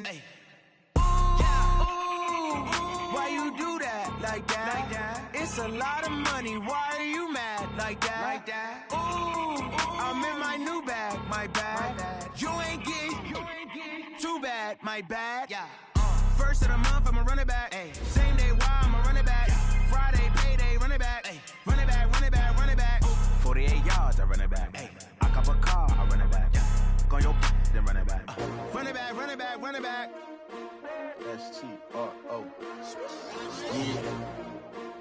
Hey. Ooh, why you do that like that? It's a lot of money. Why are you mad like that? Ooh, I'm in my new bag, my bad. You ain't get too bad, my bad. Yeah. First of the month, I'ma run it back. Ay. Same day, why I'ma run it back. Friday, payday, run it back. Ay. Run it back, run it back, run it back. 48 yards, I run it back. Ay. I cop a car, I run it back. Yeah. Go on your then run it back. Run it back, run it back, run it back. S-T-R-O. Yeah.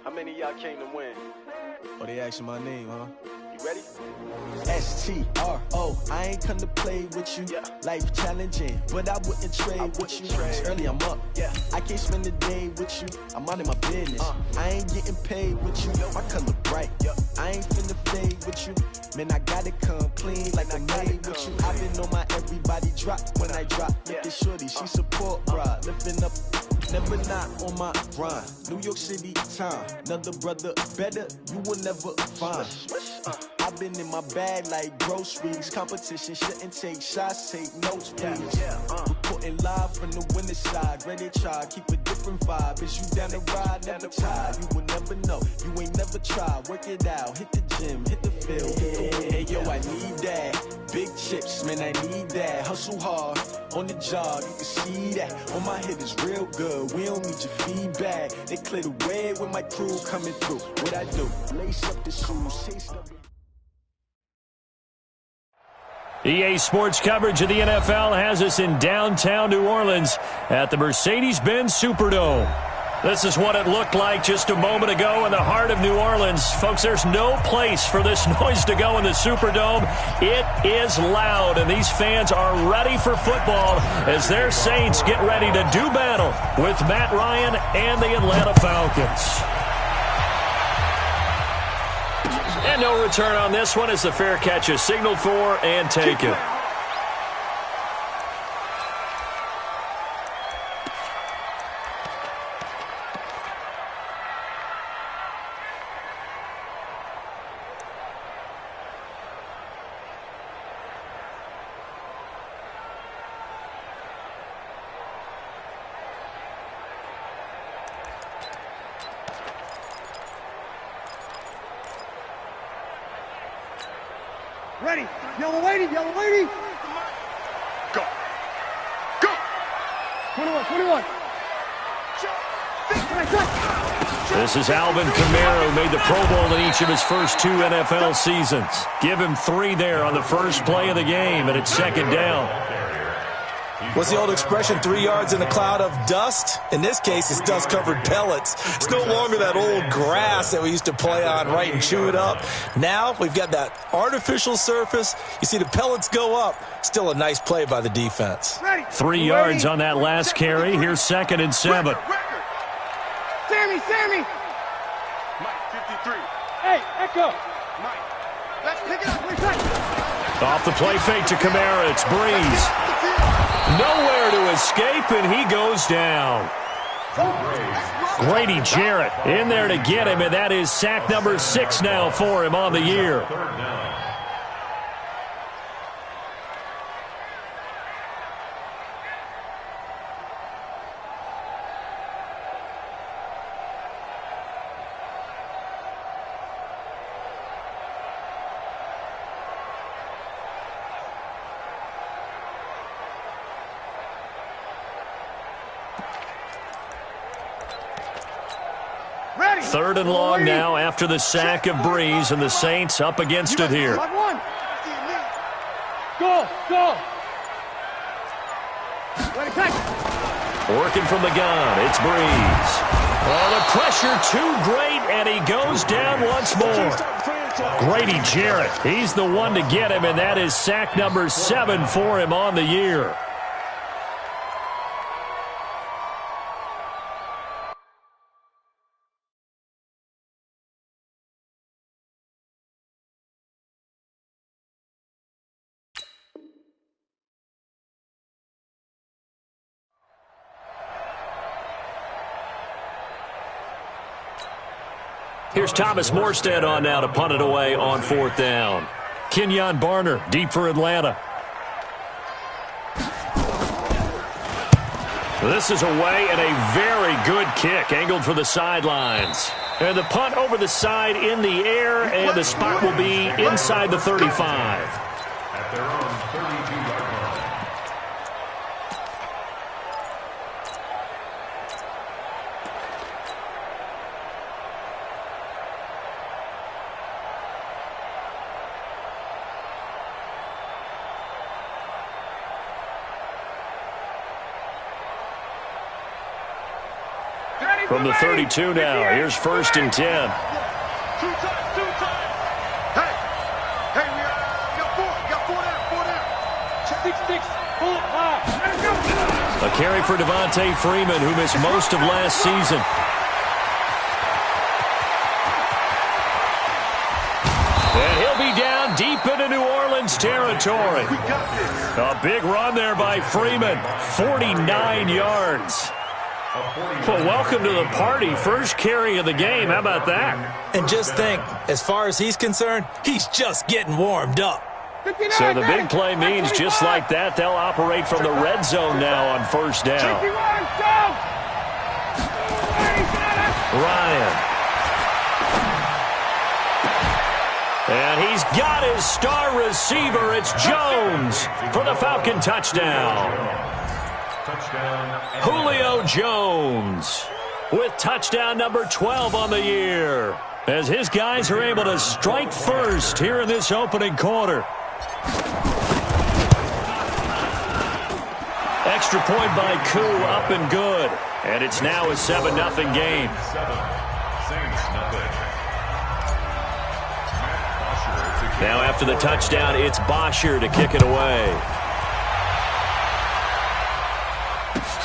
How many of y'all came to win? Oh, they asking my name, huh? You ready? S-T-R-O. I ain't come to play with you. Yeah. Life challenging, but I wouldn't trade with you. It's early, I'm up. Yeah. I can't spend the day with you. I'm out of my business. I ain't getting paid with you. My color bright. I ain't finna fade with you. Man, I gotta come clean like I made with you. I've been on my everybody drop when I drop. Look at shorty, she support, bruh. Lifting up, never not on my grind. New York City time, another brother better, you will never find. I've been in my bag like groceries. Competition shouldn't take shots, take notes, please. Reporting live from the winning side. Ready to try, keep a different vibe. Is you down the ride, never tired. You will never know, you ain't never tried. Work it out, hit the gym, hit the field. Hey yo, I need that. Big chips, man, I need that. Hustle hard, on the job, you can see that. On my hit is real good, we don't need your feedback. They clear the way with my crew coming through. What I do, lace up the shoes, taste up. EA Sports coverage of the NFL has us in downtown New Orleans at the Mercedes-Benz Superdome. This is what it looked like just a moment ago in the heart of New Orleans. Folks, there's no place for this noise to go in the Superdome. It is loud, and these fans are ready for football as their Saints get ready to do battle with Matt Ryan and the Atlanta Falcons. And no return on this one as the fair catch is signaled for and taken. Ready. Yellow lady. Go. Go. 21. This is Alvin Kamara, who made the Pro Bowl in each of his first 2 NFL seasons. Give him 3 there on the first play of the game, and it's second down. What's the old expression, 3 yards in a cloud of dust? In this case, it's dust-covered pellets. It's no longer that old grass that we used to play on, right, and chew it up. Now we've got that artificial surface. You see the pellets go up. Still a nice play by the defense. 3 yards on that last carry. Here's 2nd and 7. Sammy. Mike, 53. Hey, Echo. Mike, let's pick it up. Off the play fake to Kamara. It's Breeze. Nowhere to escape, and he goes down. Grady Jarrett in there to get him, and that is sack number 6 now for him on the year. Third and long now after the sack of Breeze, and the Saints up against it here. Go. Working from the gun, it's Breeze. Oh, the pressure too great, and he goes down once more. Grady Jarrett, he's the one to get him, and that is sack number 7 for him on the year. Here's Thomas Morstead on now to punt it away on 4th down. Kenyon Barner, deep for Atlanta. This is away and a very good kick angled for the sidelines. And the punt over the side in the air, and the spot will be inside the 35. At their own 32-yard line. From the 32 now, here's 1st and 10. Two times. Hey, we got four down. 6-6, pull it high. A carry for Devontae Freeman, who missed most of last season. And he'll be down deep into New Orleans territory. A big run there by Freeman, 49 yards. Well, welcome to the party. First carry of the game. How about that? And just think, as far as he's concerned, he's just getting warmed up. So the big play means just like that, they'll operate from the red zone now on 1st down. Ryan. And he's got his star receiver. It's Jones for the Falcon touchdown. Julio Jones with touchdown number 12 on the year, as his guys are able to strike first here in this opening quarter. Extra point by Koo, up and good. And it's now a 7-0 game. Now after the touchdown, it's Bosher to kick it away.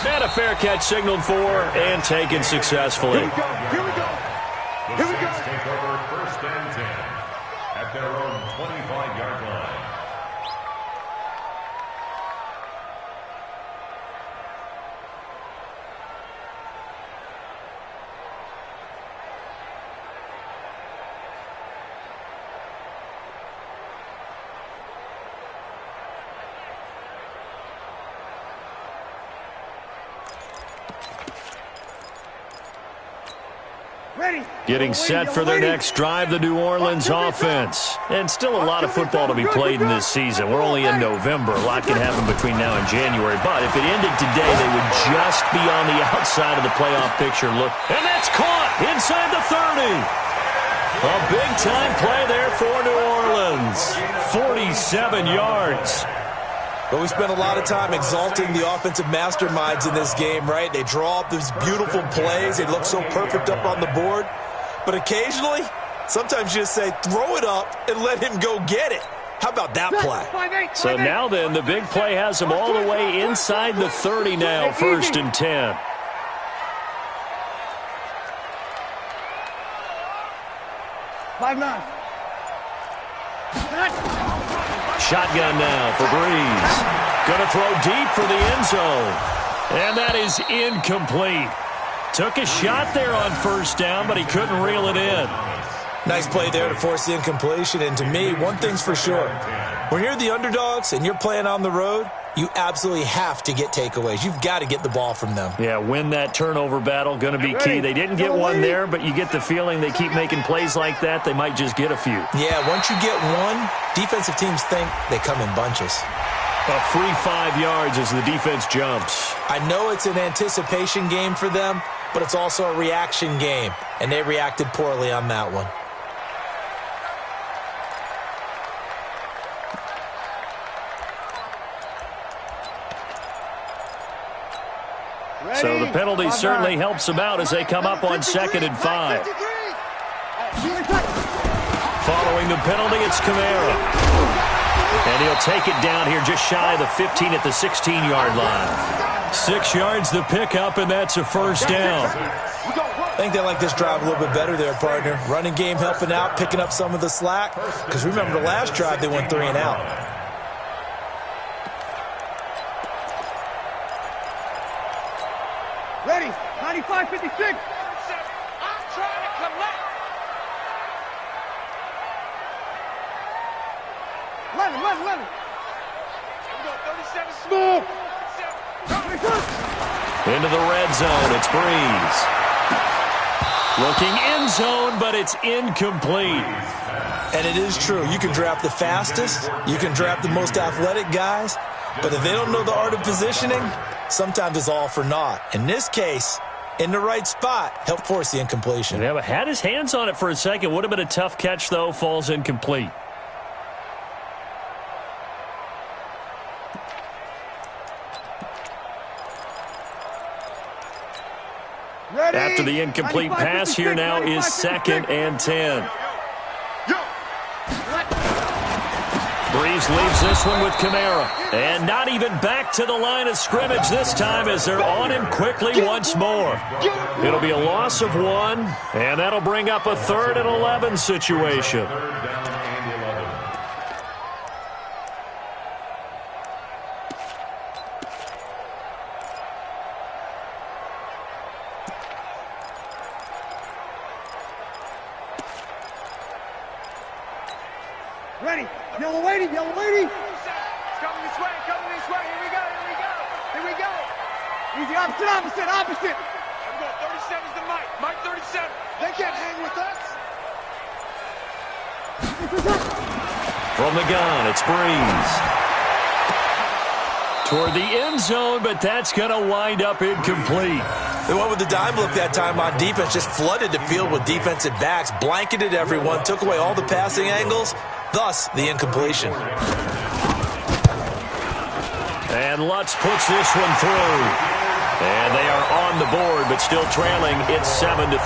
And a fair catch signaled for and taken successfully. Here we go. Here we go. Take over 1st and 10 at their own 25-yard line. Getting set for their next drive, the New Orleans offense. And still a lot of football to be played in this season. We're only in November. A lot can happen between now and January. But if it ended today, they would just be on the outside of the playoff picture. Look, and that's caught inside the 30. A big-time play there for New Orleans. 47 yards. But we spent a lot of time exalting the offensive masterminds in this game, right? They draw up these beautiful plays. They look so perfect up on the board. But occasionally, sometimes you just say, throw it up and let him go get it. How about that play? So now then, the big play has them all the way inside the 30 now, 1st and 10. Shotgun now for Breeze. Going to throw deep for the end zone. And that is incomplete. Took a shot there on 1st down, but he couldn't reel it in. Nice play there to force the incompletion. And to me, one thing's for sure. When you're the underdogs and you're playing on the road, you absolutely have to get takeaways. You've got to get the ball from them. Yeah, win that turnover battle, going to be key. They didn't get one there, but you get the feeling they keep making plays like that, they might just get a few. Yeah, once you get one, defensive teams think they come in bunches. A free 5 yards as the defense jumps. I know it's an anticipation game for them, but it's also a reaction game, and they reacted poorly on that one. So the penalty certainly helps them out as they come up on 2nd and 5. Following the penalty, it's Kamara. And he'll take it down here just shy of the 15 at the 16-yard line. 6 yards the pickup, and that's a 1st down. I think they like this drive a little bit better there, partner. Running game helping out, picking up some of the slack. Because remember the last drive, they went 3 and out. Ready, 95-56. I'm trying to collect. 11. Here we go, 37 small. Into the red zone, it's Breeze. Looking end zone, but it's incomplete. And it is true. You can draft the fastest. You can draft the most athletic guys. But if they don't know the art of positioning, sometimes it's all for naught. In this case, in the right spot, helped force the incompletion. Yeah, but had his hands on it for a second. Would have been a tough catch, though. Falls incomplete. Ready? After the incomplete pass, here now is 2nd and 10. Breeze leaves this one with Kamara. And not even back to the line of scrimmage this time as they're on him quickly once more. It'll be a loss of 1, and that'll bring up a 3rd and 11 situation. Ready. Yellow lady, yellow lady. It's coming this way, Here we go, Here we go. Easy, opposite. I'm going 37's the Mike. Mike 37. They can't hang with us. From the gun, it's Breeze. Toward the end zone, but that's going to wind up incomplete. They went with the dime look that time on defense, just flooded the field with defensive backs, blanketed everyone, took away all the passing angles, thus the incompletion. And Lutz puts this one through. And they are on the board, but still trailing. It's 7-3.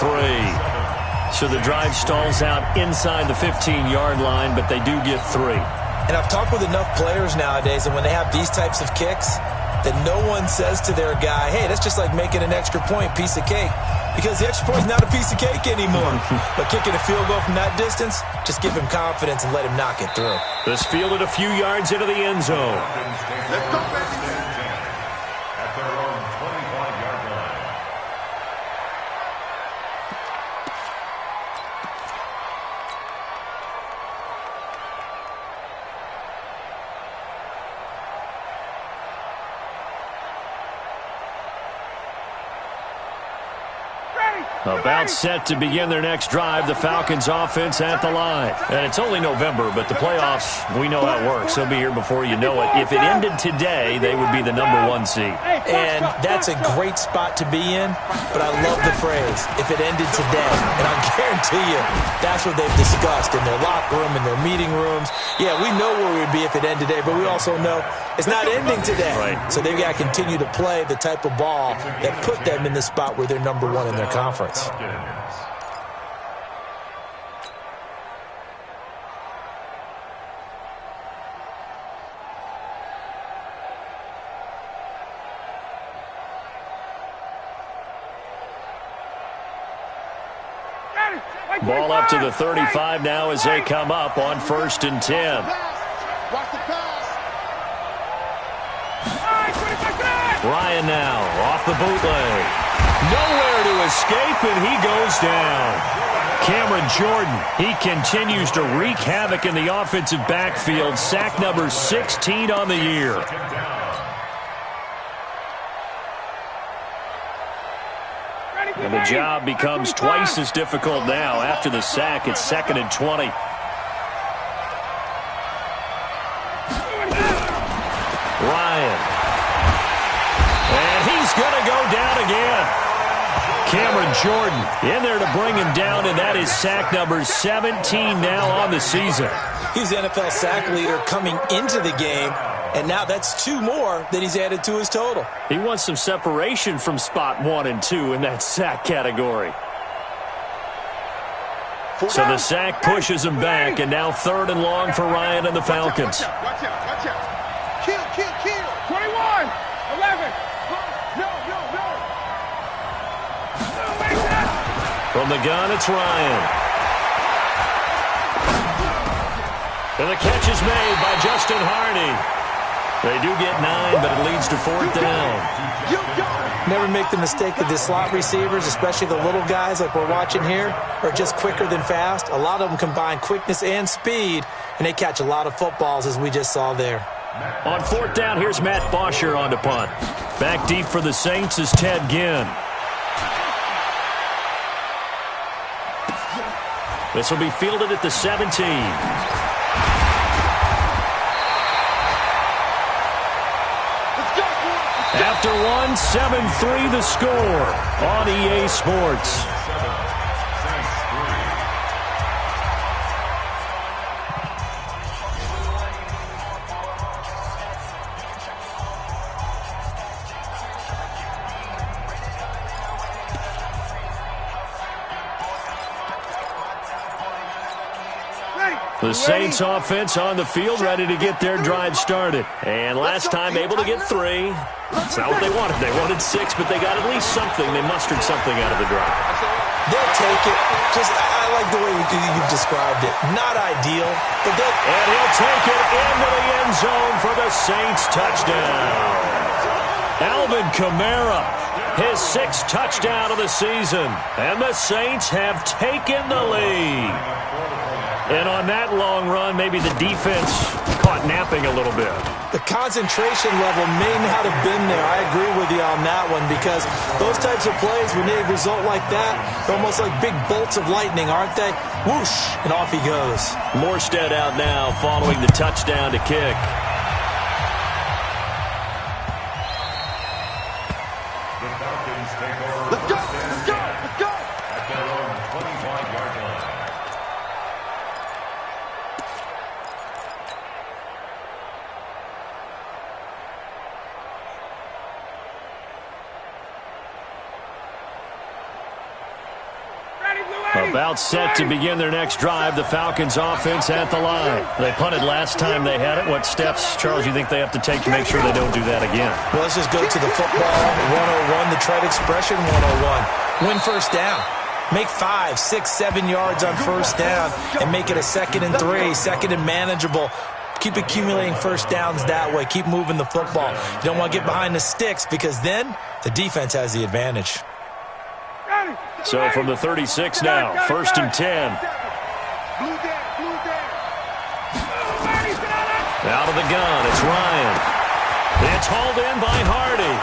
So the drive stalls out inside the 15-yard line, but they do get 3. And I've talked with enough players nowadays, and when they have these types of kicks, that no one says to their guy, hey, that's just like making an extra point, piece of cake. Because the extra point is not a piece of cake anymore. But kicking a field goal from that distance, just give him confidence and let him knock it through. This fielded a few yards into the end zone. Let's go, baby. At their own 25-yard line. About set to begin their next drive, the Falcons offense at the line. And it's only November, but the playoffs, we know how it works. They'll be here before you know it. If it ended today, they would be the #1 seed. And that's a great spot to be in, but I love the phrase, if it ended today. And I'll guarantee you, that's what they've discussed in their locker room, in their meeting rooms. Yeah, we know where we'd be if it ended today, but we also know it's not ending today. Right. So they've got to continue to play the type of ball that put them in the spot where they're #1 in their conference. Ball up to the 35 now as they come up on 1st and 10. Watch the pass. Ryan now off the bootleg. Nowhere to escape, and he goes down. Cameron Jordan, he continues to wreak havoc in the offensive backfield. Sack number 16 on the year. And the job becomes twice as difficult now. After the sack, it's 2nd and 20. Ryan. And he's going to go down again. Cameron Jordan in there to bring him down, and that is sack number 17 now on the season. He's the NFL sack leader coming into the game, and now that's 2 more that he's added to his total. He wants some separation from spot 1 and 2 in that sack category. So the sack pushes him back, and now 3rd and long for Ryan and the Falcons. Watch out. Kill. 21, 11. No. From the gun, it's Ryan. And the catch is made by Justin Harney. They do get 9, but it leads to 4th down. Never make the mistake that the slot receivers, especially the little guys like we're watching here, are just quicker than fast. A lot of them combine quickness and speed, and they catch a lot of footballs, as we just saw there. On 4th down, here's Matt Bosher on to punt. Back deep for the Saints is Ted Ginn. This will be fielded at the 17. After one, 7-3 the score on EA Sports. The Saints offense on the field, ready to get their drive started. And last time able to get 3. It's not what they wanted. They wanted 6, but they got at least something. They mustered something out of the drive. They'll take it. I like the way you've described it. Not ideal, but they'll... And he'll take it into the end zone for the Saints touchdown. Alvin Kamara, his 6th touchdown of the season. And the Saints have taken the lead. And on that long run, maybe the defense caught napping a little bit. The concentration level may not have been there. I agree with you on that one, because those types of plays, when they result like that, they're almost like big bolts of lightning, aren't they? Whoosh, and off he goes. Morstead out now following the touchdown to kick. The Falcons take over. Let's go! At their own 25-yard line. About set to begin their next drive, the Falcons offense at the line. They punted last time they had it. What steps, Charles, you think they have to take to make sure they don't do that again? Well, let's just go to the football 101, the trade expression 101. Win first down. Make 5, 6, 7 yards on first down and make it a 2nd and 3, 2nd and manageable. Keep accumulating first downs that way. Keep moving the football. You don't want to get behind the sticks, because then the defense has the advantage. So from the 36 now, 1st and 10. Out of the gun, it's Ryan. It's hauled in by Hardy.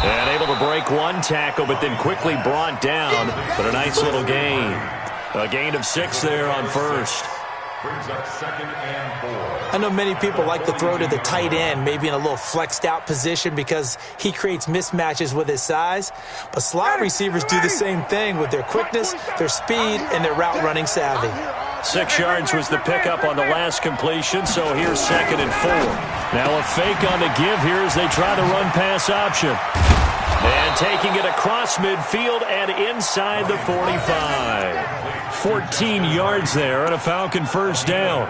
And able to break one tackle, but then quickly brought down. But a nice little gain. A gain of 6 there on first. Brings up 2nd and 4. I know many people like to throw to the tight end, maybe in a little flexed out position, because he creates mismatches with his size. But slot receivers do the same thing with their quickness, their speed, and their route running savvy. 6 yards was the pickup on the last completion, so here's 2nd and 4. Now a fake on the give here as they try to run pass option. And taking it across midfield and inside the 45. 14 yards there and a Falcon first down.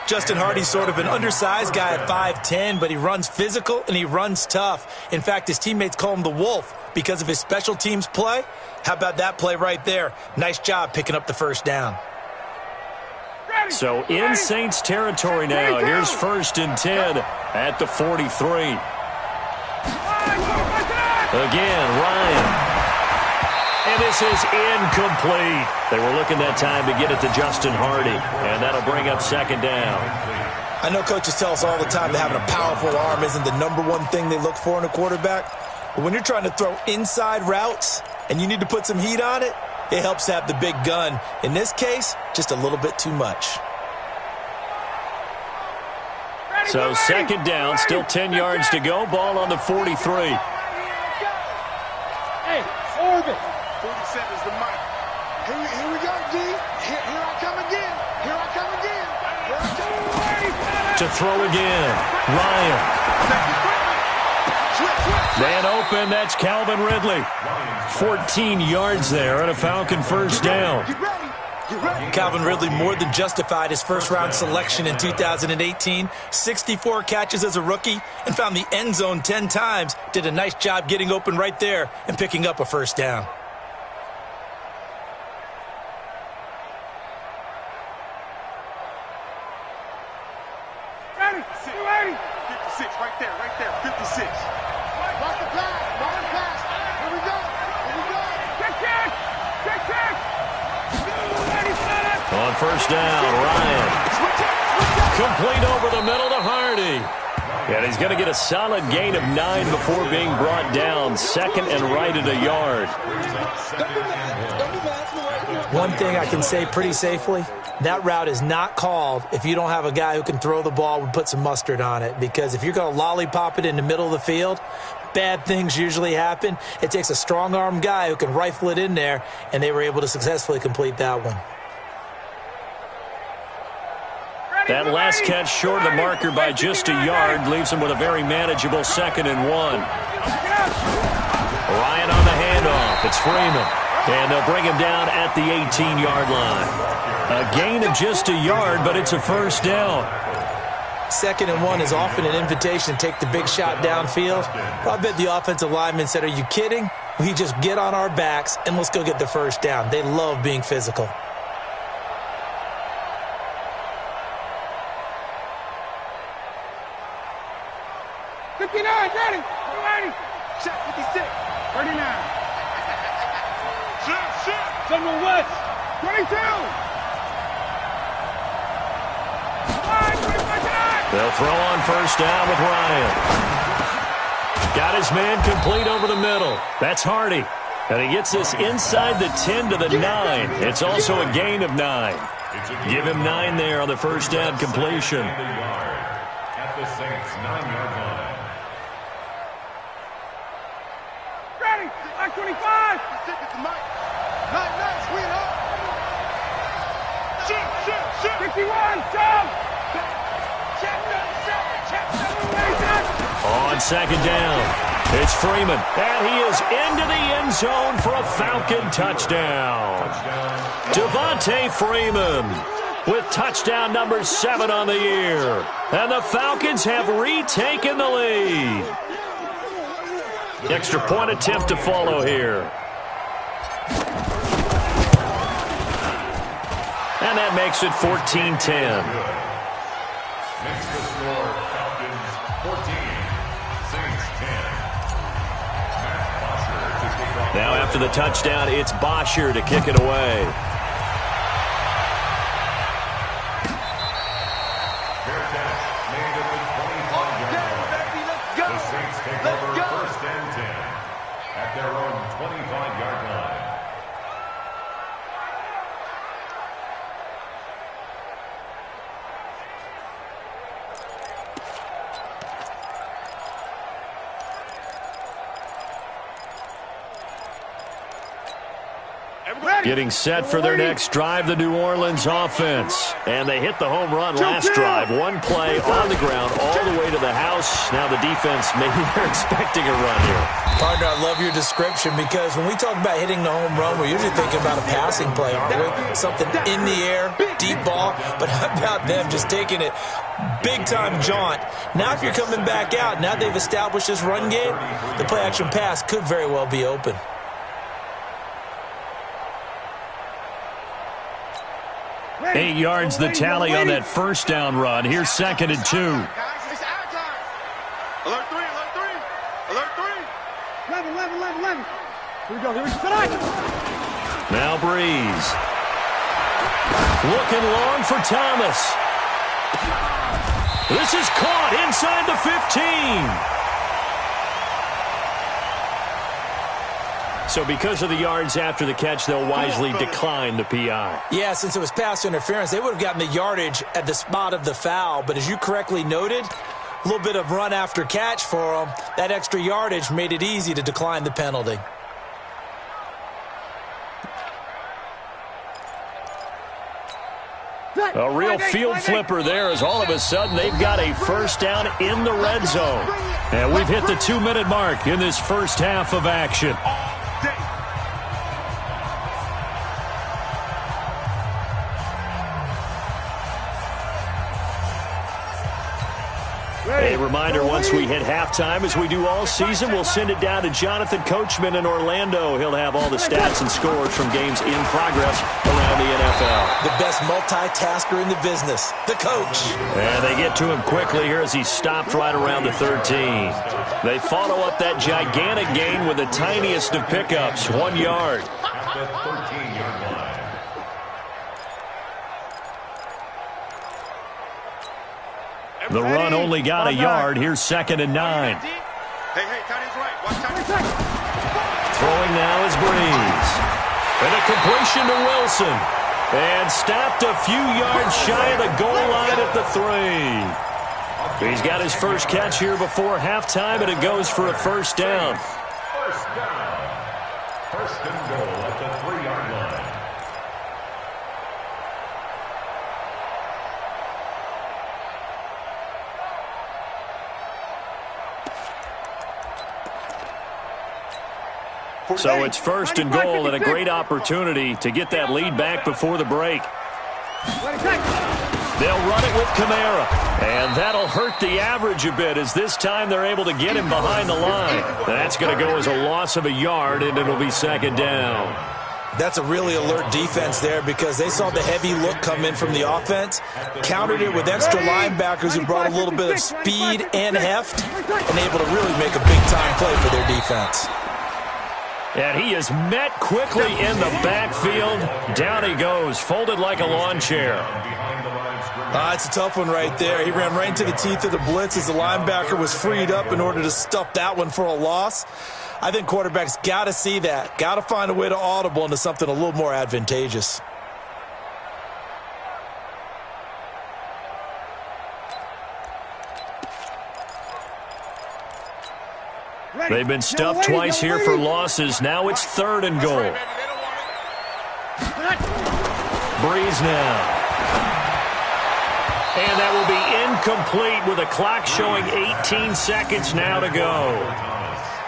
Justin Hardy's sort of an undersized guy at 5'10", but he runs physical and he runs tough. In fact, his teammates call him the Wolf because of his special teams play. How about that play right there? Nice job picking up the first down. So in Saints territory now. Here's 1st and 10 at the 43. Again, Ryan. And this is incomplete. They were looking that time to get it to Justin Hardy, and that'll bring up 2nd down. I know coaches tell us all the time that having a powerful arm isn't the #1 thing they look for in a quarterback. But when you're trying to throw inside routes and you need to put some heat on it, it helps to have the big gun. In this case, just a little bit too much. So 2nd down, still 10 yards to go. Ball on the 43. Hey, orbit. 47 is the mic. Here we go, D. Here I come again. Here I come again. Here I come. To throw again. Ryan. Man open, that's Calvin Ridley. 14 yards there and a Falcon first down. Calvin Ridley more than justified his first-round selection in 2018. 64 catches as a rookie and found the end zone 10 times. Did a nice job getting open right there and picking up a first down. Ready? 56, right there, 56. Mark the pass. Here we go. Kick. On first down, Ryan. Complete over the middle to Hardy. And he's going to get a solid gain of 9 before being brought down. Second and right at a yard. One thing I can say pretty safely, that route is not called if you don't have a guy who can throw the ball and put some mustard on it. Because if you're going to lollipop it in the middle of the field, bad things usually happen. It takes a strong-arm guy who can rifle it in there, and they were able to successfully complete that one. That last catch short of the marker by just a yard leaves him with a very manageable 2nd and 1. Ryan on the handoff. It's Freeman. And they'll bring him down at the 18-yard line. A gain of just a yard, but it's a first down. 2nd and 1 is often an invitation to take the big shot downfield. I bet the offensive lineman said, "Are you kidding? We just get on our backs and let's go get the first down." They love being physical. Ready. Check 56. 39. Shit. Someone West. 22. They'll throw on first down with Ryan. Got his man complete over the middle. That's Hardy. And he gets this inside the 10 to the 9. It's also a gain of 9. Give him 9 there on the first down completion. At the Saints' 9-yard line. Ready. 25. Nice. Sweet up. Shoot. 51. Jump. On second down, it's Freeman. And he is into the end zone for a Falcon touchdown. Devontae Freeman with touchdown number 7 on the year. And the Falcons have retaken the lead. Extra point attempt to follow here. And that makes it 14-10. Makes the score Falcons 14, Saints 10. Now after the touchdown, it's Bosher to kick it away. Fair catch made at the 25-yard line. The Saints take over first and 10 at their own 25-yard line. Getting set for their next drive, the New Orleans offense. And they hit the home run last drive. One play on the ground all the way to the house. Now the defense, maybe they're expecting a run here. Partner, I love your description because when we talk about hitting the home run, we're usually thinking about a passing play, aren't we? Something in the air, deep ball. But how about them just taking it big-time jaunt? Now if you're coming back out, now they've established this run game, the play-action pass could very well be open. Eight yards the tally on that first down run. Here's 2nd and 2. Alert 3. 11. Here we go. Now Breeze. Looking long for Thomas. This is caught inside the 15. So because of the yards after the catch, they'll wisely decline the PI. Yeah, since it was pass interference, they would have gotten the yardage at the spot of the foul. But as you correctly noted, a little bit of run after catch for them. That extra yardage made it easy to decline the penalty. A real field flipper there as all of a sudden they've got a first down in the red zone. And we've hit the 2-minute mark in this first half of action. A reminder, once we hit halftime, as we do all season, we'll send it down to Jonathan Coachman in Orlando. He'll have all the stats and scores from games in progress around the NFL. The best multitasker in the business, the coach. And they get to him quickly here as he stopped right around the 13. They follow up that gigantic gain with the tiniest of pickups, 1 yard. At the 13-yard line. The run only got a yard. Here's 2nd and 9. Hey, Tiny's right. Watch Tiny. Throwing now is Breeze. And a completion to Wilson. And stopped a few yards shy of the goal line at the 3. He's got his first catch here before halftime, and it goes for a first down. First down. First and goal at the 3-yard line. So it's first and goal and a great opportunity to get that lead back before the break. They'll run it with Kamara, and that'll hurt the average a bit as this time they're able to get him behind the line. That's going to go as a loss of a yard, and it'll be 2nd down. That's a really alert defense there because they saw the heavy look come in from the offense, countered it with extra linebackers who brought a little bit of speed and heft, and able to really make a big-time play for their defense. And he is met quickly in the backfield. Down he goes, folded like a lawn chair. It's a tough one right there. He ran right into the teeth of the blitz as the linebacker was freed up in order to stuff that one for a loss. I think quarterbacks got to see that. Got to find a way to audible into something a little more advantageous. They've been stuffed twice here for losses. Now it's 3rd and goal. Breeze now. And that will be incomplete with a clock showing 18 seconds now to go.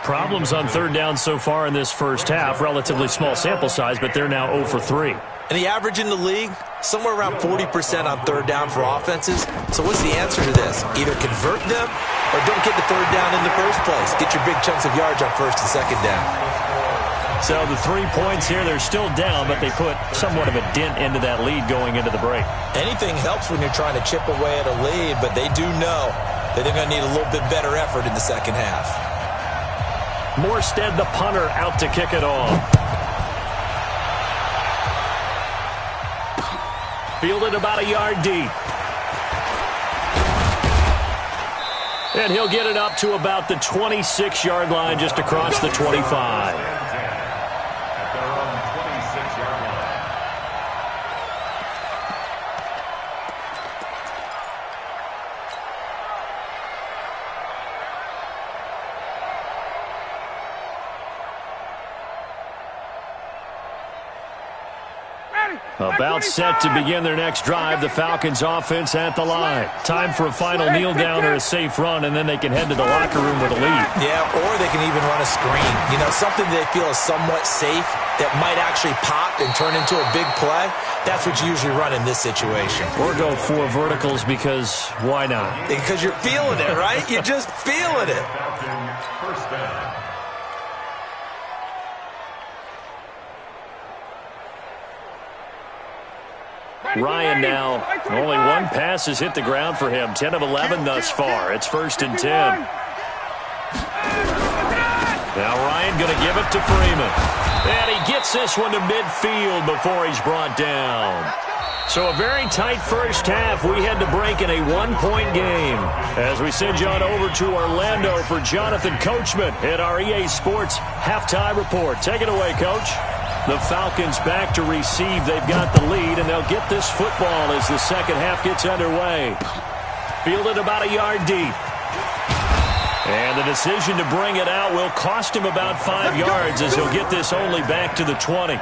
Problems on 3rd down so far in this first half. Relatively small sample size, but they're now 0 for 3. And the average in the league, somewhere around 40% on 3rd down for offenses. So what's the answer to this? Either convert them or don't get the 3rd down in the first place. Get your big chunks of yards on 1st and 2nd down. So the 3 points here, they're still down, but they put somewhat of a dent into that lead going into the break. Anything helps when you're trying to chip away at a lead, but they do know that they're going to need a little bit better effort in the second half. Morstead, the punter, out to kick it off. Fielded about a yard deep. And he'll get it up to about the 26-yard line just across the 25. About set to begin their next drive, the Falcons offense at the line. Time for a final kneel down or a safe run, and then they can head to the locker room with a lead. Yeah, or they can even run a screen. You know, something they feel is somewhat safe that might actually pop and turn into a big play. That's what you usually run in this situation. Or go 4 verticals because why not? Because you're feeling it, right? You're just feeling it. First down. Ryan now, only one pass has hit the ground for him. 10 of 11 thus far. It's 1st and 10. Now Ryan going to give it to Freeman. And he gets this one to midfield before he's brought down. So a very tight first half. We had to break in a 1-point game. As we send you on over to Orlando for Jonathan Coachman at our EA Sports Halftime Report. Take it away, Coach. The Falcons back to receive. They've got the lead, and they'll get this football as the second half gets underway. Fielded about a yard deep. And the decision to bring it out will cost him about 5 yards as he'll get this only back to the 20.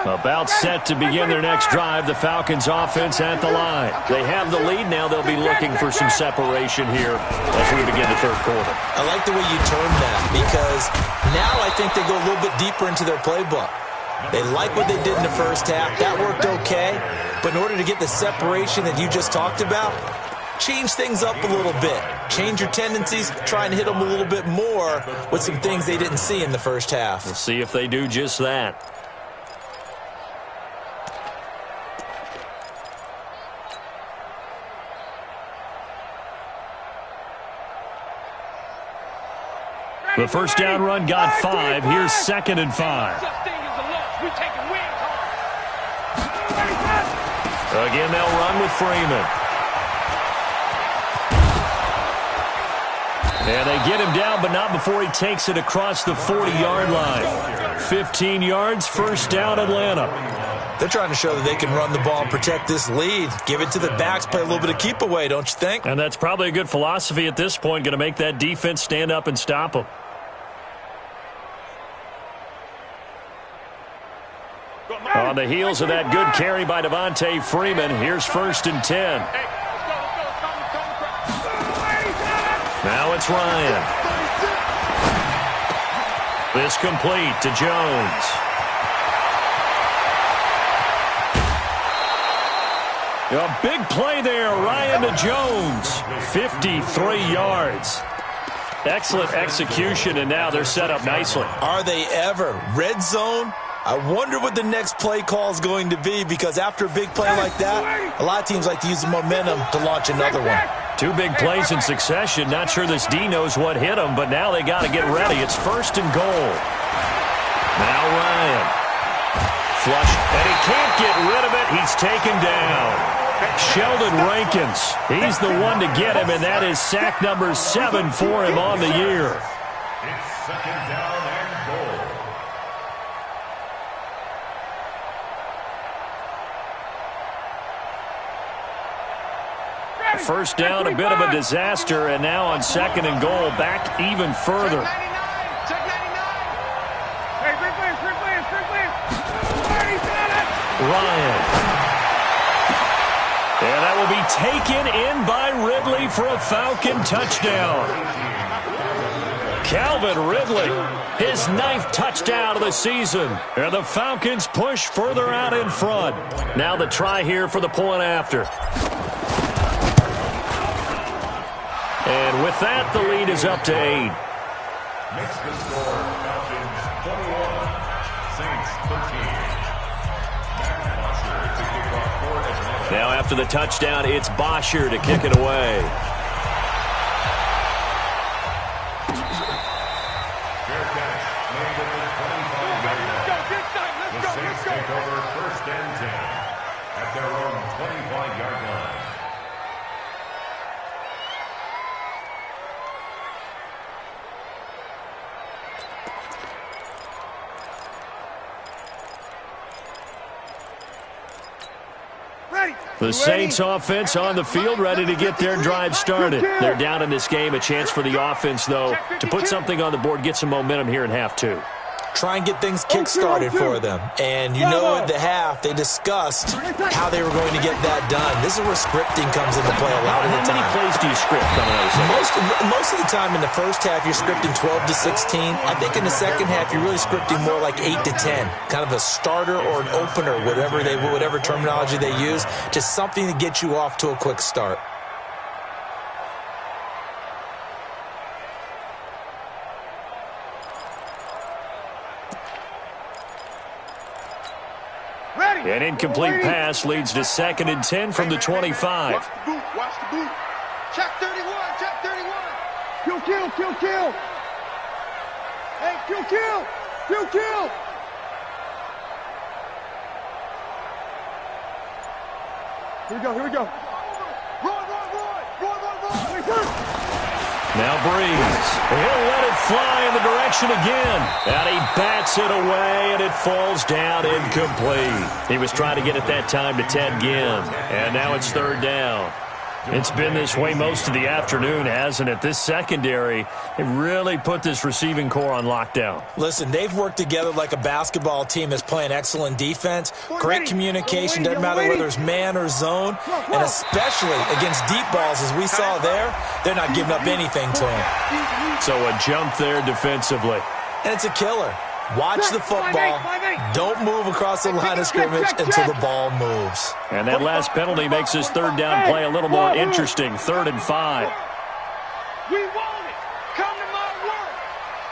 About set to begin their next drive, the Falcons offense at the line. They have the lead now. They'll be looking for some separation here as we begin the 3rd quarter. I like the way you termed that because now I think they go a little bit deeper into their playbook. They like what they did in the first half. That worked okay. But in order to get the separation that you just talked about, change things up a little bit. Change your tendencies, try and hit them a little bit more with some things they didn't see in the first half. We'll see if they do just that. The first down run got 5. Here's 2nd and 5. Again, they'll run with Freeman. And they get him down, but not before he takes it across the 40-yard line. 15 yards, first down, Atlanta. They're trying to show that they can run the ball and protect this lead. Give it to the backs, play a little bit of keep away, don't you think? And that's probably a good philosophy at this point, going to make that defense stand up and stop them. On the heels of that good carry by Devontae Freeman, here's 1st and 10. Now it's Ryan. This complete to Jones. A big play there, Ryan to Jones. 53 yards. Excellent execution, and now they're set up nicely. Are they ever? Red zone? I wonder what the next play call is going to be, because after a big play like that, a lot of teams like to use the momentum to launch another one. 2 big plays in succession. Not sure this D knows what hit him, but now they got to get ready. It's 1st and goal. Now Ryan. Flush, and he can't get rid of it. He's taken down. Sheldon Rankins. He's the one to get him, and that is sack number 7 for him on the year. It's 2nd down and goal. First down, a bit of a disaster, and now on 2nd and goal, back even further. Ryan. And that will be taken in by Ridley for a Falcon touchdown. Calvin Ridley, his 9th touchdown of the season. And the Falcons push further out in front. Now the try here for the point after. And with that, the lead is up to 8. Makes the score Falcons 21, Saints 13. Now after the touchdown, it's Bosher to kick it away. Fair catch made at the 25-yard line. The Saints take over 1st and 10 at their own 25-yard line. The Saints offense on the field, ready to get their drive started. They're down in this game. A chance for the offense, though, to put something on the board, get some momentum here in half 2. Try and get things kick-started for them. And you know at the half, they discussed how they were going to get that done. This is where scripting comes into play a lot of the time. How many plays do you script coming out of the Most of the time in the first half, you're scripting 12 to 16. I think in the second half, you're really scripting more like 8 to 10. Kind of a starter or an opener, whatever terminology they use. Just something to get you off to a quick start. An incomplete pass leads to 2nd and 10 from the 25. Watch the boot. Watch the boot. Check 31. Check 31. Kill, kill, kill, kill. Hey, kill, kill. Kill, kill. Here we go, here we go. Roy. Now Breeze. He'll let it fly in the direction again. And he bats it away, and it falls down incomplete. He was trying to get it that time to Ted Ginn. And now it's 3rd down. It's been this way most of the afternoon, hasn't it? This secondary, it really put this receiving core on lockdown. Listen, they've worked together like a basketball team that's playing excellent defense. Great communication, doesn't matter whether it's man or zone. And especially against deep balls, as we saw there, they're not giving up anything to them. So a jump there defensively. And it's a killer. Watch the football. Don't move across the line of scrimmage until the ball moves. And that last penalty makes this 3rd down play a little more interesting. 3rd and 5. We want it. Come to my work.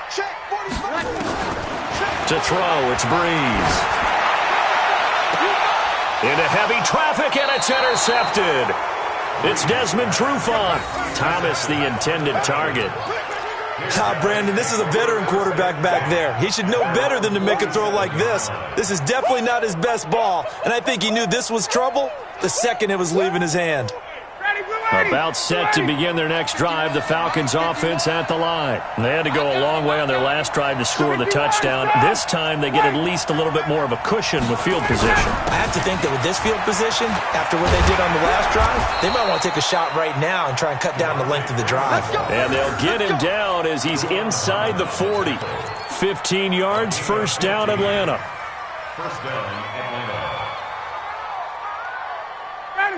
Check 45. To throw, it's Breeze. Into heavy traffic, and it's intercepted. It's Desmond Trufant. Thomas, the intended target. Brandon, this is a veteran quarterback back there. He should know better than to make a throw like this. This is definitely not his best ball, and I think he knew this was trouble the second it was leaving his hand. About set to begin their next drive, the Falcons offense at the line. They had to go a long way on their last drive to score the touchdown. This time they get at least a little bit more of a cushion with field position. I have to think that with this field position, after what they did on the last drive, they might want to take a shot right now and try and cut down the length of the drive. And they'll get him down as he's inside the 40. 15 yards, first down, Atlanta. First down, Atlanta.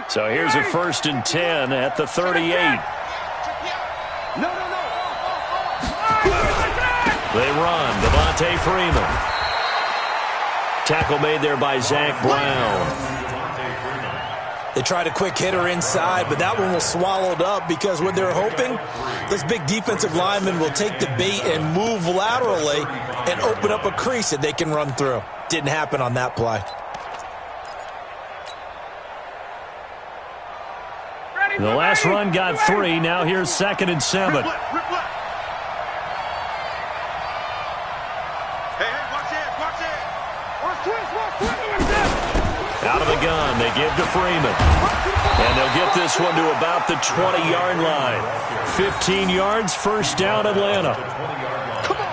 So here's a 1st and 10 at the 38. They run. Devontae Freeman. Tackle made there by Zach Brown. They tried a quick hitter inside, but that one was swallowed up because what they're hoping, this big defensive lineman will take the bait and move laterally and open up a crease that they can run through. Didn't happen on that play. The last run got 3. Now here's 2nd and 7. Hey, watch it. Out of the gun, they give to Freeman. And they'll get this one to about the 20-yard line. 15 yards, first down, Atlanta.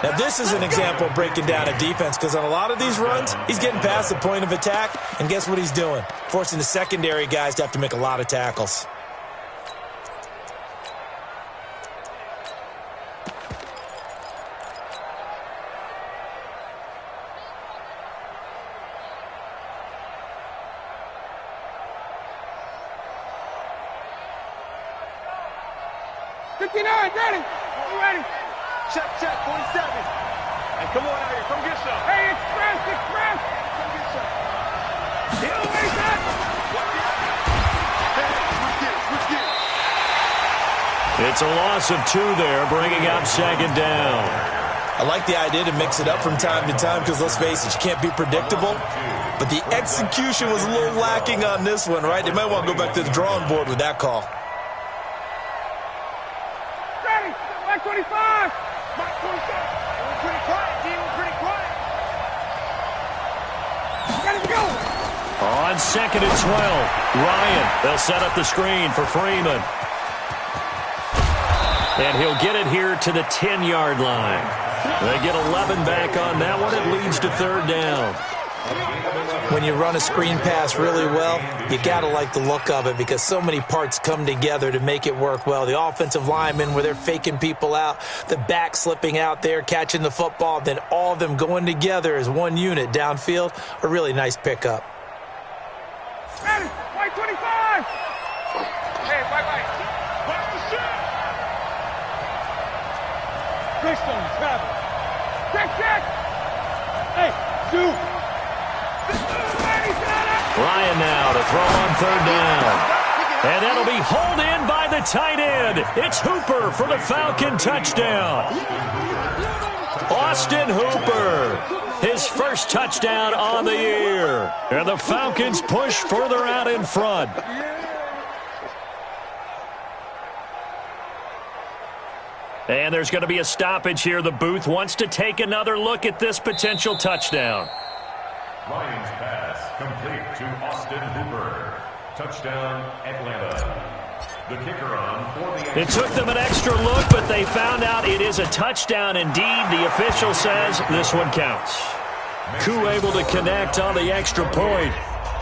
Now, this is an example of breaking down a defense because on a lot of these runs, he's getting past the point of attack, and guess what he's doing? Forcing the secondary guys to have to make a lot of tackles. Ready? You ready? Check, 47. Hey, come on out here. Come get some. Hey, express. Come get some. He'll make that. Switch gears. It's a loss of 2 there, bringing up 2nd down. I like the idea to mix it up from time to time because, let's face it, you can't be predictable. But the execution was a little lacking on this one, right? They might want to go back to the drawing board with that call. 25! Mike 25. We're pretty quiet, G. We're pretty quiet. Ready to go! On 2nd and 12, Ryan. They'll set up the screen for Freeman. And he'll get it here to the 10-yard line. They get 11 back on that one. It leads to 3rd down. When you run a screen pass really well, you got to like the look of it because so many parts come together to make it work well. The offensive linemen, where they're faking people out, the back slipping out there, catching the football, then all of them going together as one unit downfield, a really nice pickup. Ready? White 25! Hey, white. Watch the shot. Greystone, travel. Check! Hey, shoot! Ryan now to throw on 3rd down. And that'll be hauled in by the tight end. It's Hooper for the Falcon touchdown. Austin Hooper, his first touchdown on the year. And the Falcons push further out in front. And there's going to be a stoppage here. The booth wants to take another look at this potential touchdown. Ryan's pass complete to Austin Hooper. Touchdown, Atlanta. The kicker on for the... It took them an extra look, but they found out it is a touchdown indeed. The official says this one counts. Koo able to connect on the extra point.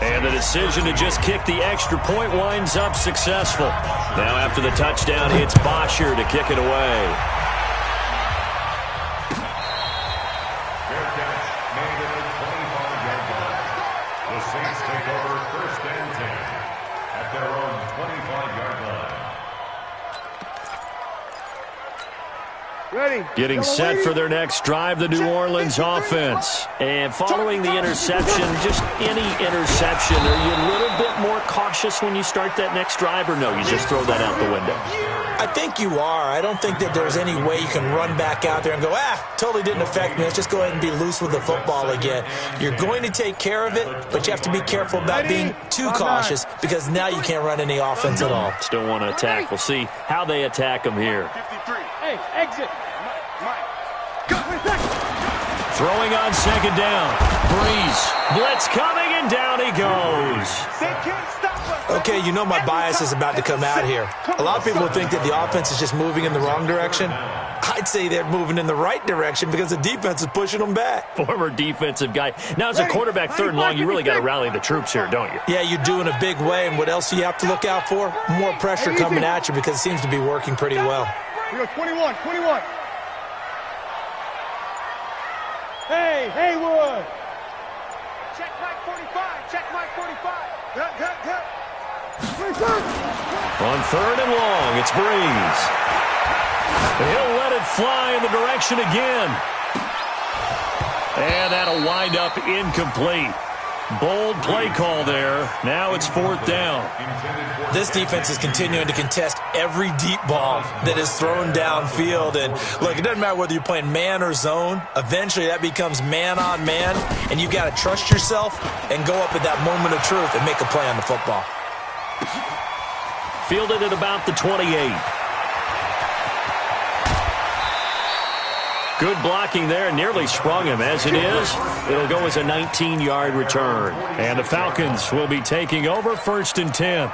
And the decision to just kick the extra point winds up successful. Now after the touchdown, it's Bosher to kick it away. Ready. Getting set for their next drive, the New Orleans offense. And following the interception, just any interception, are you a little bit more cautious when you start that next drive, or no, you just throw that out the window? I think you are. I don't think that there's any way you can run back out there and go, totally didn't affect me. Let's just go ahead and be loose with the football again. You're going to take care of it, but you have to be careful about being too cautious because now you can't run any offense at all. Still want to attack. We'll see how they attack them here. 53. Hey, exit. Throwing on second down. Breeze. Blitz coming, and down he goes. Okay, you know my bias is about to come out here. A lot of people think that the offense is just moving in the wrong direction. I'd say they're moving in the right direction because the defense is pushing them back. Former defensive guy. Now, as a quarterback, third and long, you really got to rally the troops here, don't you? Yeah, you do in a big way. And what else do you have to look out for? More pressure coming at you because it seems to be working pretty well. We go 21. Hey, Haywood. Check Mike 45. Check Mike 45. Cut. On third and long, it's Breeze. He'll let it fly in the direction again. And that'll wind up incomplete. Bold play call there. Now it's fourth down. This defense is continuing to contest every deep ball that is thrown downfield. And look, it doesn't matter whether you're playing man or zone. Eventually that becomes man on man. And you've got to trust yourself and go up at that moment of truth and make a play on the football. Fielded at about the 28. Good blocking there, nearly sprung him. As it is, it'll go as a 19-yard return. And the Falcons will be taking over first and 10.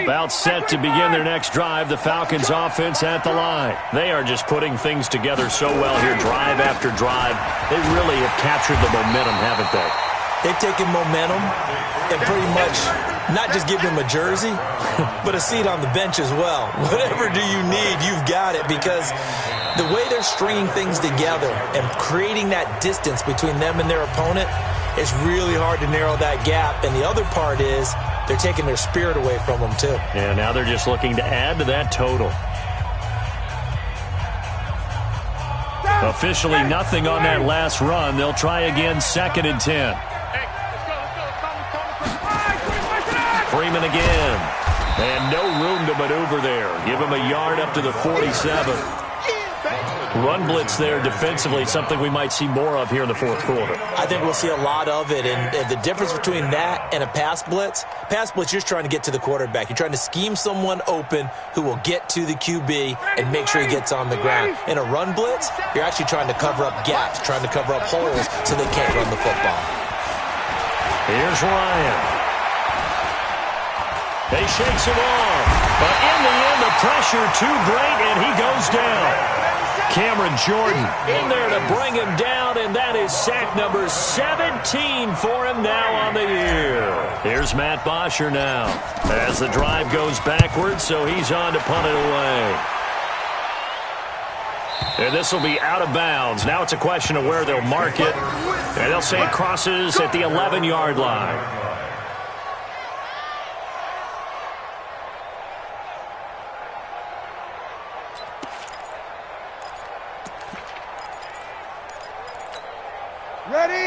About set to begin their next drive, the Falcons offense at the line. They are just putting things together so well here, drive after drive. They really have captured the momentum, haven't they? They've taken momentum and pretty much not just give them a jersey, but a seat on the bench as well. Whatever do you need, you've got it, because the way they're stringing things together and creating that distance between them and their opponent is really hard to narrow that gap. And the other part is they're taking their spirit away from them, too. And now they're just looking to add to that total. Officially nothing on that last run. They'll try again, second and 10. Freeman again. And no room to maneuver there. Give him a yard up to the 47. Run blitz there defensively, something we might see more of here in the fourth quarter. I think we'll see a lot of it, and the difference between that and a pass blitz, you're just trying to get to the quarterback. You're trying to scheme someone open who will get to the QB and make sure he gets on the ground. In a run blitz, you're actually trying to cover up gaps, trying to cover up holes so they can't run the football. Here's Ryan. He shakes him off, but in the end, the pressure too great, and he goes down. Cameron Jordan in there to bring him down, and that is sack number 17 for him now on the year. Here's Matt Bosher now as the drive goes backwards, so he's on to punt it away. And this will be out of bounds. Now it's a question of where they'll mark it, and they'll say it crosses at the 11-yard line.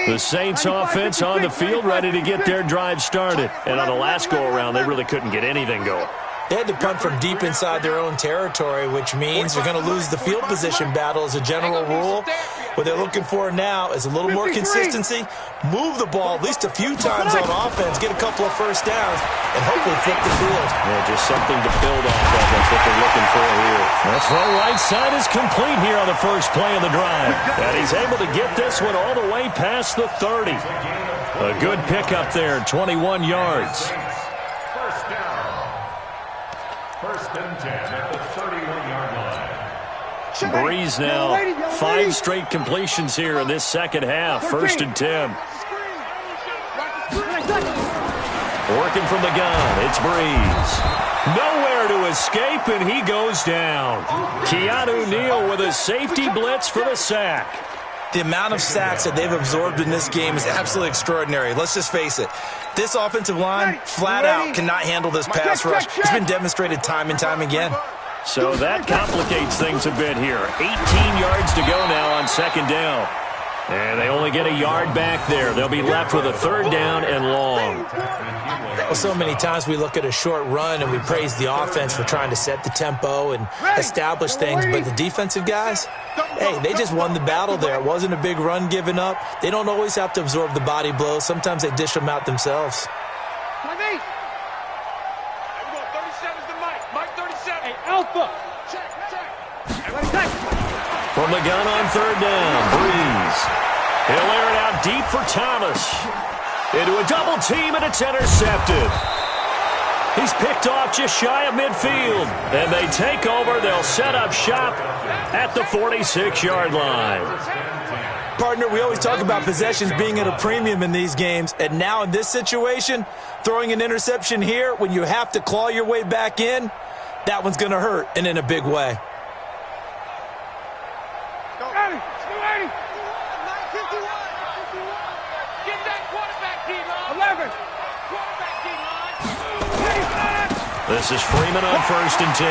The Saints offense on the field, ready to get their drive started. And on the last go-around, they really couldn't get anything going. They had to punt from deep inside their own territory, which means they're going to lose the field position battle as a general rule. What they're looking for now is a little more consistency, move the ball at least a few times on offense, get a couple of first downs, and hopefully flip the field. Yeah, just something to build off of. That's what they're looking for here. That's the right side is complete here on the first play of the drive. And he's able to get this one all the way past the 30. A good pickup there, 21 yards. First down. First and 10 at the 31-yard line. Breeze now, 5 straight completions here in this second half. First and 10. Working from the gun, it's Breeze. Nowhere to escape, and he goes down. Keanu Neal with a safety blitz for the sack. The amount of sacks that they've absorbed in this game is absolutely extraordinary. Let's just face it. This offensive line, flat out, cannot handle this pass rush. It's been demonstrated time and time again. So that complicates things a bit here. 18 yards to go now on second down. And they only get a yard back there. They'll be left with a third down and long. Well, so many times we look at a short run and we praise the offense for trying to set the tempo and establish things. But the defensive guys, hey, they just won the battle there. It wasn't a big run given up. They don't always have to absorb the body blows. Sometimes they dish them out themselves. 37's the Mike. Mike 37. Alpha. From the gun on third down, Breeze. He'll air it out deep for Thomas. Into a double team, and it's intercepted. He's picked off just shy of midfield. And they take over. They'll set up shop at the 46-yard line. Partner, we always talk about possessions being at a premium in these games. And now in this situation, throwing an interception here when you have to claw your way back in, that one's going to hurt, and in a big way. This is Freeman on 1st and 10.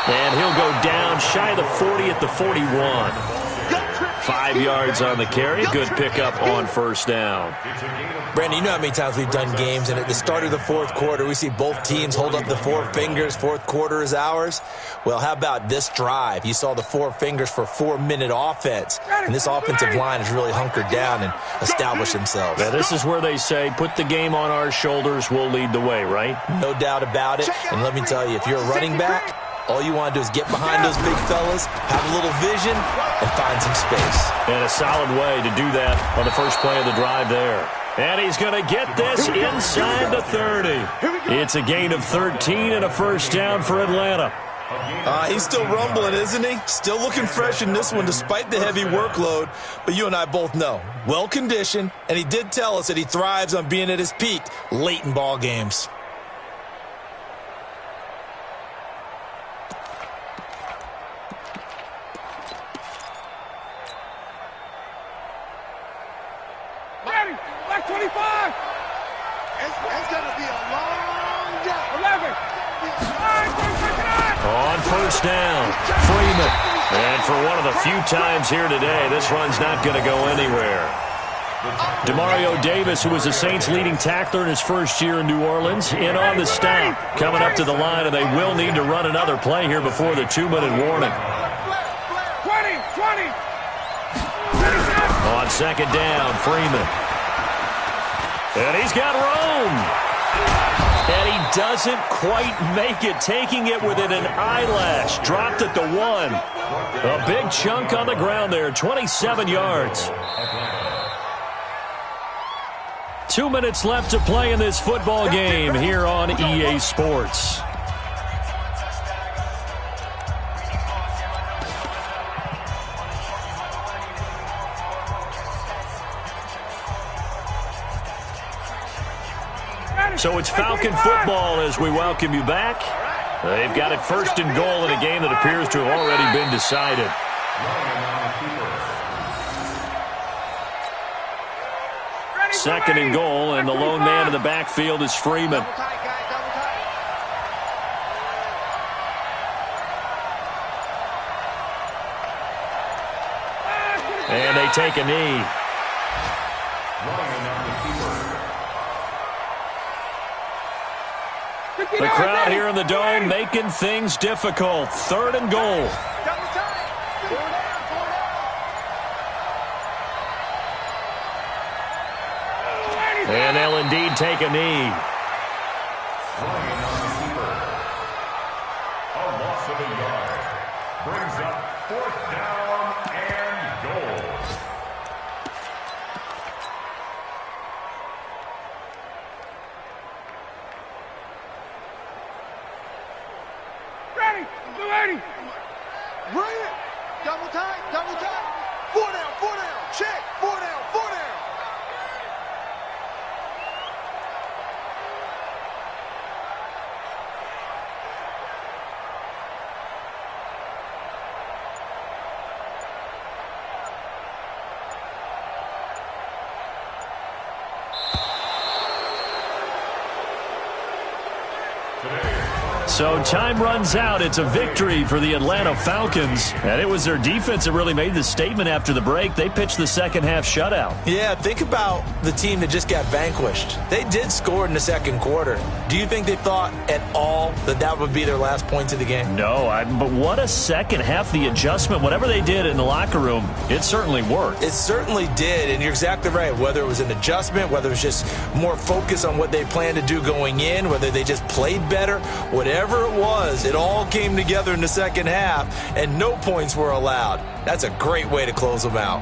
And he'll go down shy of the 40 at the 41. 5 yards on the carry. Good pickup on 1st down. Brandon, you know how many times we've done games, and at the start of the fourth quarter, we see both teams hold up the 4 fingers. Fourth quarter is ours. Well, how about this drive? You saw the 4 fingers for 4-minute offense, and this offensive line has really hunkered down and established themselves. Now, this is where they say, put the game on our shoulders, we'll lead the way, right? No doubt about it. And let me tell you, if you're a running back, all you want to do is get behind those big fellas, have a little vision, and find some space. And a solid way to do that on the first play of the drive there. And he's going to get this inside the 30. It's a gain of 13 and a 1st down for Atlanta. He's still rumbling, isn't he? Still looking fresh in this one despite the heavy workload. But you and I both know, well-conditioned, and he did tell us that he thrives on being at his peak late in ball games. Black 25. It's going to be a long day. 11. On 1st down, Freeman. And for one of the few times here today, this run's not going to go anywhere. Demario Davis, who was the Saints' leading tackler in his first year in New Orleans, in on the stop. Coming up to the line, and they will need to run another play here before the 2-minute warning. 20. On 2nd down, Freeman. And he's got room. And he doesn't quite make it, taking it within an eyelash. Dropped at the 1. A big chunk on the ground there, 27 yards. 2 minutes left to play in this football game here on EA Sports. So it's Falcon football as we welcome you back. They've got it 1st and goal in a game that appears to have already been decided. 2nd and goal, and the lone man in the backfield is Freeman. And they take a knee. The crowd here in the Dome making things difficult. 3rd and goal. And they'll indeed take a knee. A loss of a yard. Brings up 4th down and goal. Ready. Bring it. Double tight. 4 down. Check. 4 down. So time runs out. It's a victory for the Atlanta Falcons. And it was their defense that really made the statement after the break. They pitched the second half shutout. Yeah, think about the team that just got vanquished. They did score in the 2nd quarter. Do you think they thought at all that that would be their last points of the game? No, but what a second half. The adjustment, whatever they did in the locker room, it certainly worked. It certainly did, and you're exactly right. Whether it was an adjustment, whether it was just more focus on what they planned to do going in, whether they just played better, whatever whatever it was, it all came together in the second half, and no points were allowed. That's a great way to close them out.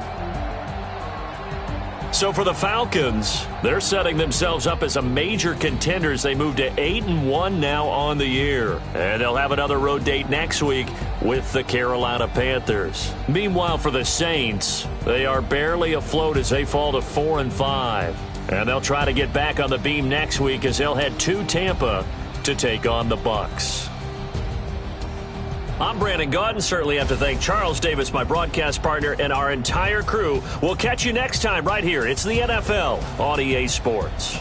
So for the Falcons, they're setting themselves up as a major contender as they move to 8-1 now on the year. And they'll have another road date next week with the Carolina Panthers. Meanwhile, for the Saints, they are barely afloat as they fall to 4-5. And they'll try to get back on the beam next week as they'll head to Tampa to take on the Bucs. I'm Brandon Gaudin. Certainly have to thank Charles Davis, my broadcast partner, and our entire crew. We'll catch you next time right here. It's the NFL on EA Sports.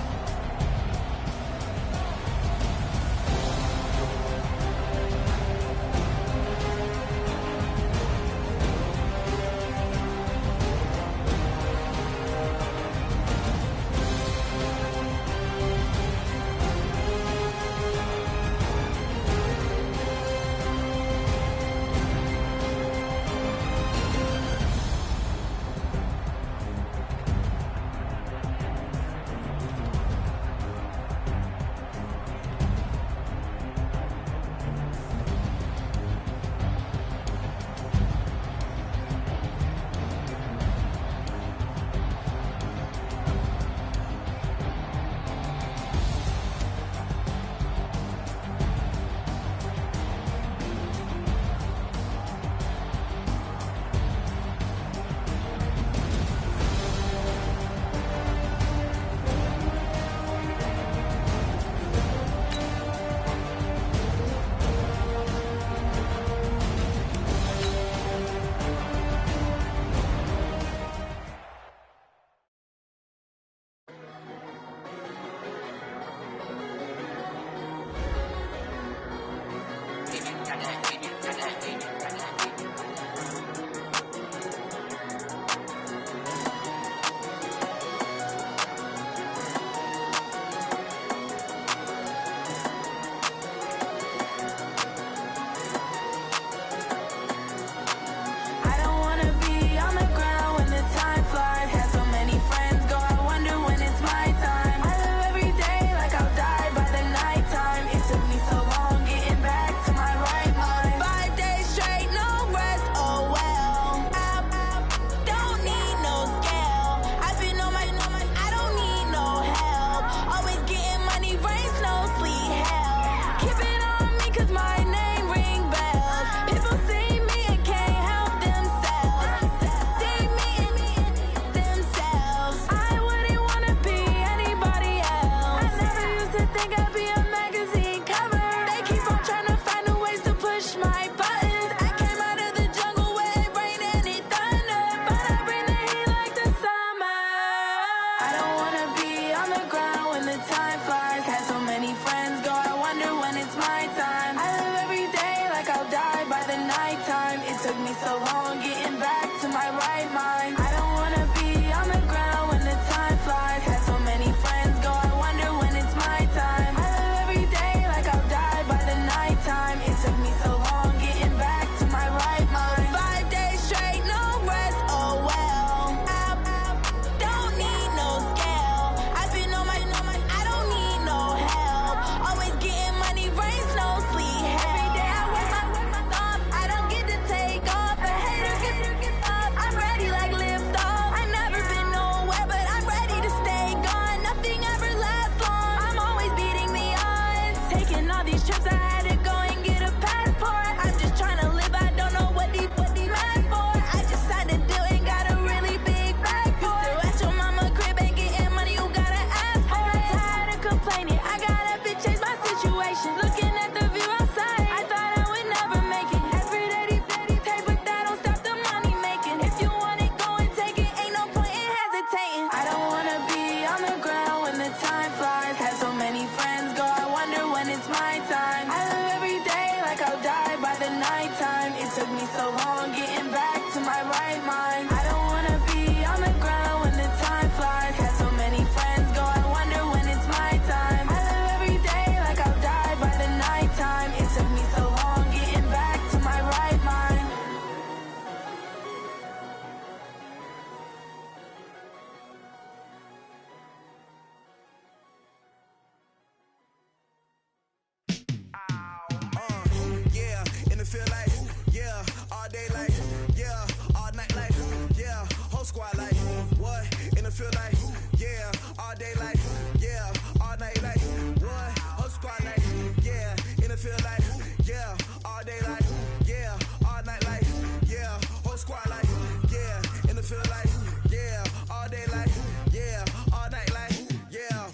feel like, yeah, all day like, yeah, all night like, what? Whole squad like, yeah, in the field like, yeah, all day like, yeah, all night like, yeah, whole squad like, yeah, in the field like, yeah, all day like, yeah, all night like, yeah.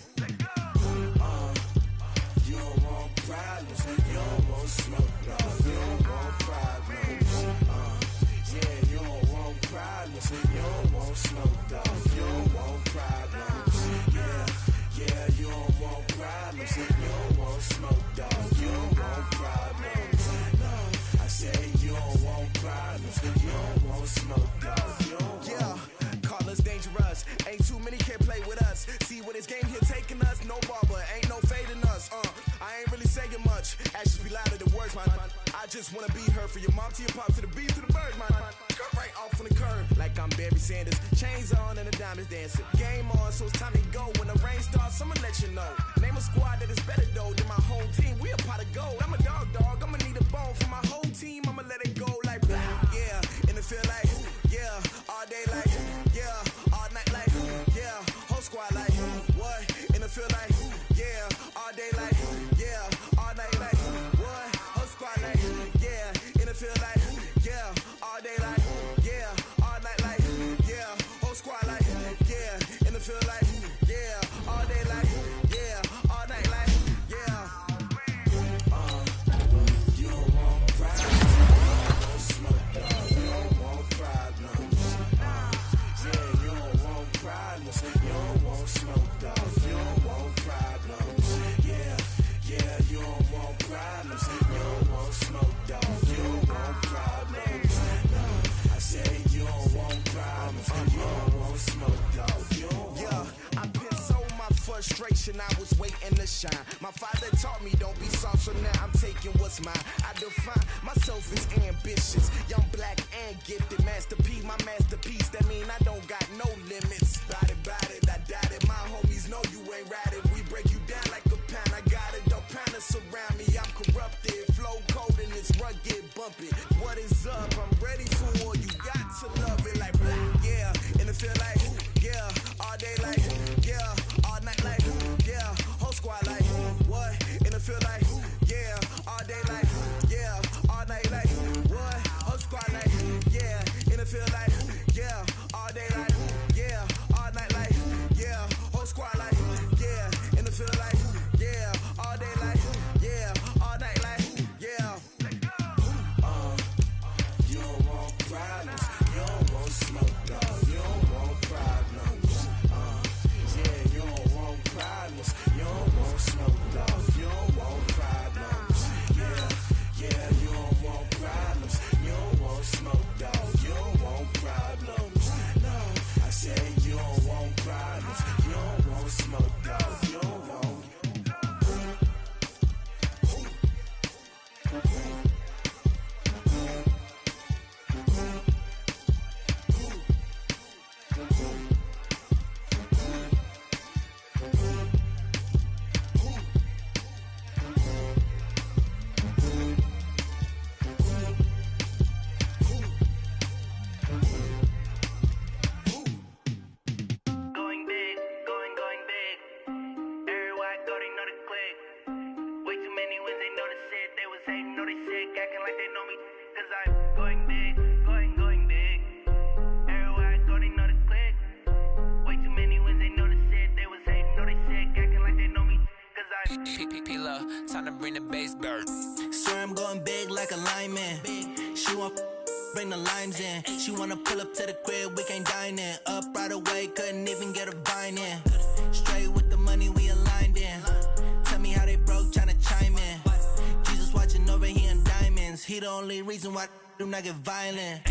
You don't want problems, you don't want smoke, no, you don't want problems. Yeah, you don't want problems, you don't want smoke, dog, you don't want problems. Yeah, you don't want problems, you don't want smoke, dog, you don't want problems. No, I say you don't want problems, you don't want smoke, dog, you don't want. Yeah, call us dangerous, ain't too many can play with us. See what this game here taking us, no barber, ain't no fading us. I ain't really saying much, actions be louder than words, man. I just wanna be heard from your mom to your pop to the beat to the birds, man. Cut right off on the curb, like I'm Barry Sanders. Chains on and the diamonds dancing. Game on, so it's time to go. When the rain starts, I'ma let you know. Name a squad that is better though than my whole team. We a pot of gold. I'm a dog, I'ma need a bone for my whole team. I'ma let it go like, yeah, in the field like, yeah, all day like, yeah, all night like, yeah, whole squad like, what? In the field like, yeah, all day like, yeah, all night like, what? Whole squad like, yeah, in the field like, yeah, all day like, yeah, all night like, yeah, whole squad like, yeah, in the field like, yeah, all day like, yeah, all night like, yeah. You don't want problems, you don't smoke, dog, you don't want problems. Yeah, you don't want problems, you don't want smoke, dog, you don't want problems. Yeah, you don't want problems, you don't want smoke, dog, you don't want problems. No, I say you don't want problems, you don't want smoke, dog, you don't want. Yeah, I've been so my frustration, I was waiting to shine. My father taught me don't be soft, so now I'm taking what's mine. I define myself as ambitious, young, black, and gifted. Master P, my masterpiece, that mean I don't got no limits. Bout it, I doubt it. My homies know you ain't ratted. We break you down like a pound. I got it, don't pound us around me. I'm corrupted, flow cold and it's rugged, bumpy. What is up? I'm ready for war. You got to love it like, yeah, in the field like, yeah, all day like, yeah, all night like, yeah, whole squad like, what? In the field like, yeah, all day like, yeah, all night like, what? Whole squad like, yeah, in the field like, yeah, all day like, yeah, all night like, yeah, whole squad like, yeah, in the field like, yeah, all day like, yeah, all night like, yeah. You don't want problems, you don't want smoke, dog, you don't want problems. Yeah, you don't want problems, you don't want smoke, dog, you don't want problems. Yeah, you don't want problems, you don't want smoke, dog, you don't want problems. No, I say you don't want problems, you don't want smoke, dog, you don't want. Going big, going big. Everywhere I go, they know the click. Way too many wins, they know the shit. They was hating, know they sick, acting like they know me. Cause I'm going big, going big. Everywhere I go, they know the click. Way too many wins, they know the shit. They was hating, know they sick, acting like they know me. Cause I'm P-Lo, time to bring the bass bird. Swear I'm going big like a lineman. She want bring the limes in. She wanna pull up to the crib, we can't dine in. Up right away, couldn't even get a vine in. Straight with the money we aligned in. Tell me how they broke, tryna chime in. Jesus watching over here in diamonds. He the only reason why I do not get violent.